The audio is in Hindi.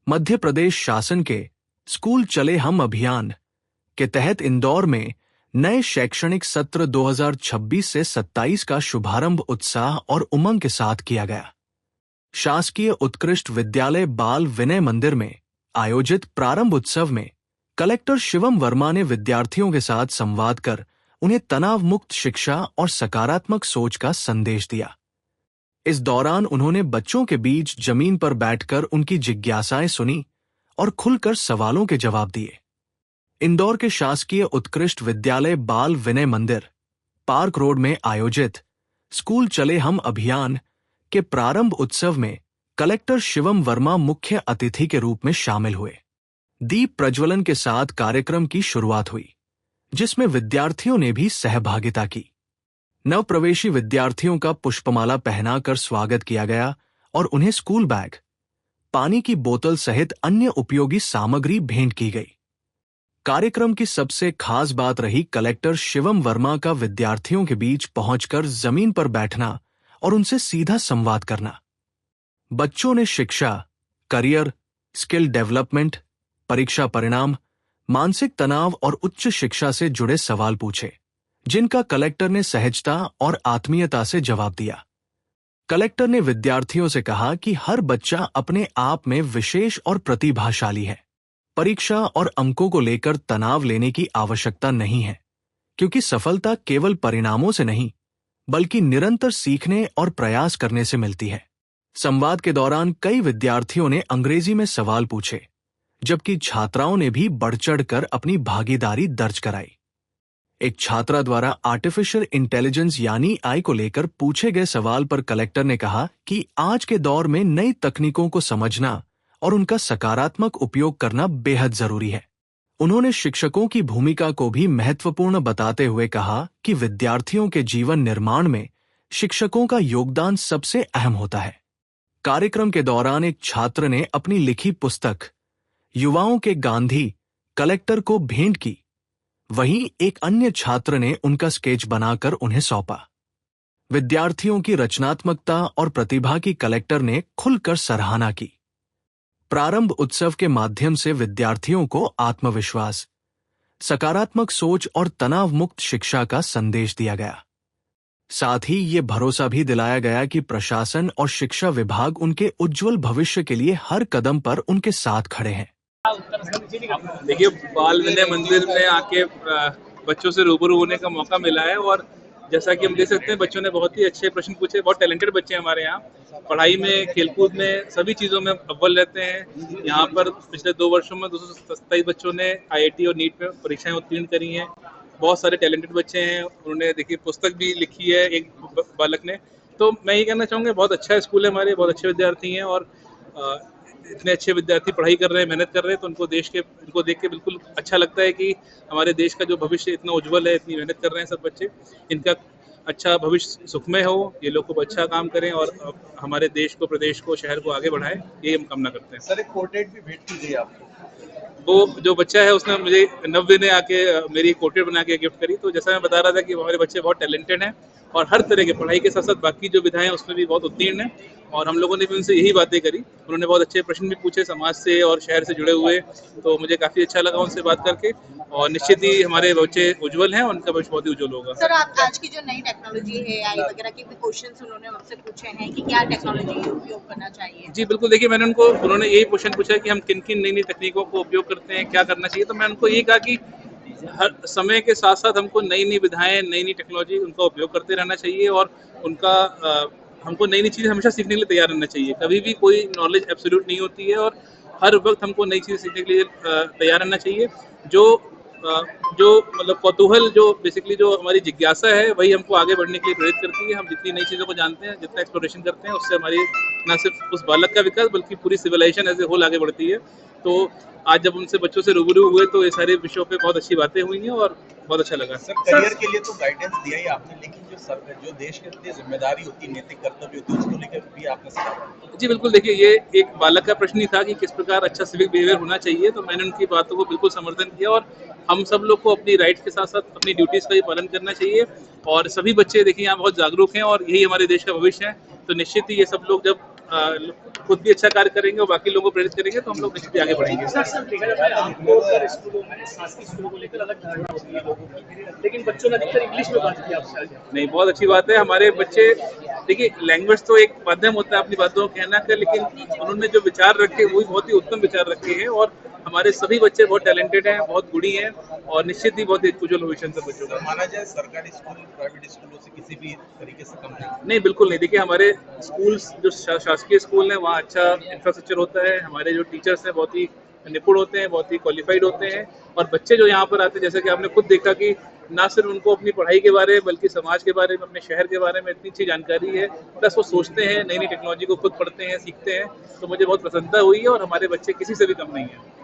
मध्य प्रदेश शासन के स्कूल चले हम अभियान के तहत इंदौर में नए शैक्षणिक सत्र 2026 से 27 का शुभारंभ उत्साह और उमंग के साथ किया गया। शासकीय उत्कृष्ट विद्यालय बाल विनय मंदिर में आयोजित प्रारंभ उत्सव में कलेक्टर शिवम वर्मा ने विद्यार्थियों के साथ संवाद कर उन्हें तनाव मुक्त शिक्षा और सकारात्मक सोच का संदेश दिया। इस दौरान उन्होंने बच्चों के बीच जमीन पर बैठकर उनकी जिज्ञासाएं सुनी और खुलकर सवालों के जवाब दिए। इंदौर के शासकीय उत्कृष्ट विद्यालय बाल विनय मंदिर पार्क रोड में आयोजित स्कूल चले हम अभियान के प्रारंभ उत्सव में कलेक्टर शिवम वर्मा मुख्य अतिथि के रूप में शामिल हुए। दीप प्रज्वलन के साथ कार्यक्रम की शुरुआत हुई, जिसमें विद्यार्थियों ने भी सहभागिता की। नवप्रवेशी विद्यार्थियों का पुष्पमाला पहनाकर स्वागत किया गया और उन्हें स्कूल बैग, पानी की बोतल सहित अन्य उपयोगी सामग्री भेंट की गई। कार्यक्रम की सबसे खास बात रही कलेक्टर शिवम वर्मा का विद्यार्थियों के बीच पहुंचकर जमीन पर बैठना और उनसे सीधा संवाद करना। बच्चों ने शिक्षा, करियर, स्किल डेवलपमेंट, परीक्षा परिणाम, मानसिक तनाव और उच्च शिक्षा से जुड़े सवाल पूछे, जिनका कलेक्टर ने सहजता और आत्मीयता से जवाब दिया। कलेक्टर ने विद्यार्थियों से कहा कि हर बच्चा अपने आप में विशेष और प्रतिभाशाली है। परीक्षा और अंकों को लेकर तनाव लेने की आवश्यकता नहीं है, क्योंकि सफलता केवल परिणामों से नहीं, बल्कि निरंतर सीखने और प्रयास करने से मिलती है। संवाद के दौरान कई विद्यार्थियों ने अंग्रेजी में सवाल पूछे, जबकि छात्राओं ने भी बढ़-चढ़कर अपनी भागीदारी दर्ज कराई। एक छात्रा द्वारा आर्टिफिशियल इंटेलिजेंस यानी AI को लेकर पूछे गए सवाल पर कलेक्टर ने कहा कि आज के दौर में नई तकनीकों को समझना और उनका सकारात्मक उपयोग करना बेहद जरूरी है। उन्होंने शिक्षकों की भूमिका को भी महत्वपूर्ण बताते हुए कहा कि विद्यार्थियों के जीवन निर्माण में शिक्षकों का योगदान सबसे अहम होता है। कार्यक्रम के दौरान एक छात्र ने अपनी लिखी पुस्तक युवाओं के गांधी कलेक्टर को भेंट की। वहीं एक अन्य छात्र ने उनका स्केच बनाकर उन्हें सौंपा। विद्यार्थियों की रचनात्मकता और प्रतिभा की कलेक्टर ने खुलकर सराहना की। प्रारंभ उत्सव के माध्यम से विद्यार्थियों को आत्मविश्वास, सकारात्मक सोच और तनाव मुक्त शिक्षा का संदेश दिया गया। साथ ही ये भरोसा भी दिलाया गया कि प्रशासन और शिक्षा विभाग उनके उज्जवल भविष्य के लिए हर कदम पर उनके साथ खड़े हैं। देखिए, बाल विनय मंदिर में आके बच्चों से रूबरू होने का मौका मिला है और जैसा कि हम देख सकते हैं बच्चों ने बहुत ही अच्छे प्रश्न पूछे। बहुत टैलेंटेड बच्चे हैं हमारे यहाँ, पढ़ाई में, खेलकूद में, सभी चीज़ों में अव्वल रहते हैं। यहाँ पर पिछले 2 वर्षों में 227 बच्चों ने IIT और नीट में परीक्षाएं उत्तीर्ण करी हैं। बहुत सारे टैलेंटेड बच्चे हैं। उन्होंने देखिए पुस्तक भी लिखी है एक बालक ने। तो मैं ये कहना चाहूँगा बहुत अच्छा स्कूल है हमारे, बहुत अच्छे विद्यार्थी हैं और इतने अच्छे विद्यार्थी पढ़ाई कर रहे हैं, मेहनत कर रहे हैं, तो उनको देख के बिल्कुल अच्छा लगता है कि हमारे देश का जो भविष्य इतना उज्जवल है, इतनी मेहनत कर रहे हैं सब बच्चे। इनका अच्छा भविष्य सुखमय हो, ये लोग खूब अच्छा काम करें और हमारे देश को, प्रदेश को, शहर को आगे बढ़ाएं, ये हम कामना करते हैं। सर, एक पोर्ट्रेट भी भेंट की गई आपको। वो जो बच्चा है उसने मुझे नव्य ने आके मेरी पोर्ट्रेट बना के गिफ्ट करी। तो जैसा मैं बता रहा था कि हमारे बच्चे बहुत टैलेंटेड हैं और हर तरह के पढ़ाई के साथ साथ बाकी जो विधाएं हैं उसमें भी बहुत उत्तीर्ण हैं और हम लोगों ने भी उनसे यही बातें करी। उन्होंने बहुत अच्छे प्रश्न भी पूछे समाज से और शहर से जुड़े हुए, तो मुझे काफ़ी अच्छा लगा उनसे बात करके और निश्चित ही हमारे बच्चे उज्जवल हैं, उनका भविष्य बहुत ही उज्जवल होगा। सर, आप आज की जो नई टेक्नोलॉजी है AI वगैरह के भी क्वेश्चंस उन्होंने आपसे पूछे हैं कि क्या टेक्नोलॉजी उपयोग करना चाहिए? जी बिल्कुल, देखिए उन्होंने यही क्वेश्चन पूछा कि हम किन किन नई नई तकनीकों को उपयोग करते हैं, क्या करना चाहिए। तो मैं उनको यही कहा कि हर समय के साथ साथ हमको नई नई विधाएं, नई नई टेक्नोलॉजी उनका उपयोग करते रहना चाहिए और उनका हमको नई नई चीज़ें हमेशा सीखने के लिए तैयार रहना चाहिए। कभी भी कोई नॉलेज एब्सोल्यूट नहीं होती है और हर वक्त हमको नई चीज़ें सीखने के लिए तैयार रहना चाहिए। जो मतलब कौतूहल, जो बेसिकली जो हमारी जिज्ञासा है, वही हमको आगे बढ़ने के लिए प्रेरित करती है। हम जितनी नई चीज़ों को जानते हैं, जितना एक्सप्लोरेशन करते हैं, उससे हमारी न सिर्फ उस बालक का विकास बल्कि पूरी सिविलाइजेशन एज ए होल आगे बढ़ती है। तो आज जब उनसे बच्चों से रूबरू हुए तो ये सारे विषयों पे बहुत अच्छी बातें हुई हैं और बहुत अच्छा लगा। सर, करियर के लिए तो गाइडेंस दिया ही आपने, लेकिन जो देश के लिए जिम्मेदारी होती है, नैतिक कर्तव्य होती है, उसको लेकर भी आपने सिखाया। जी बिल्कुल, देखिए ये एक बालक का प्रश्न ही था कि किस प्रकार अच्छा सिविक बिहेवियर होना चाहिए, तो मैंने उनकी बातों को बिल्कुल समर्थन किया और हम सब लोग को अपनी राइट्स के साथ साथ अपनी ड्यूटीज़ का भी पालन करना चाहिए और सभी बच्चे देखिए यहाँ बहुत जागरूक हैं और यही हमारे देश का भविष्य है। तो निश्चित ही ये सब लोग जब खुद भी अच्छा कार्य करेंगे और बाकी लोगों को प्रेरित करेंगे तो हम लोग निश्चित ही आगे बढ़ेंगे। सर देखा जाता है आपको अगर स्कूलों में शासकीय स्कूलों को लेकर अलग धारणा होती है लोगों की, लेकिन बच्चों ने अधिकतर इंग्लिश में बात की आपसे आज। नहीं, बहुत अच्छी बात है। हमारे बच्चे, देखिए लैंग्वेज तो एक माध्यम होता है अपनी बातों को कहना का, लेकिन उन्होंने जो विचार रखे वो भी बहुत ही उत्तम विचार रखे हैं और हमारे सभी बच्चे बहुत टैलेंटेड हैं, बहुत गुणी हैं और निश्चित ही बहुत उज्जवल भविष्य है बच्चों का। माना जाए सरकारी स्कूल प्राइवेट स्कूलों से किसी भी तरीके से कम नहीं? नहीं, बिल्कुल नहीं। देखिए हमारे स्कूल्स जो शासकीय स्कूल हैं वहाँ अच्छा इंफ्रास्ट्रक्चर होता है, हमारे जो टीचर्स हैं बहुत ही निपुण होते हैं, बहुत ही क्वालिफाइड होते हैं और बच्चे जो यहाँ पर आते हैं, जैसे कि आपने खुद देखा कि ना सिर्फ उनको अपनी पढ़ाई के बारे में बल्कि समाज के बारे में, अपने शहर के बारे में इतनी अच्छी जानकारी है, प्लस वो सोचते हैं, नई नई टेक्नोलॉजी को खुद पढ़ते हैं, सीखते हैं, तो मुझे बहुत प्रसन्नता हुई है और हमारे बच्चे किसी से भी कम नहीं है।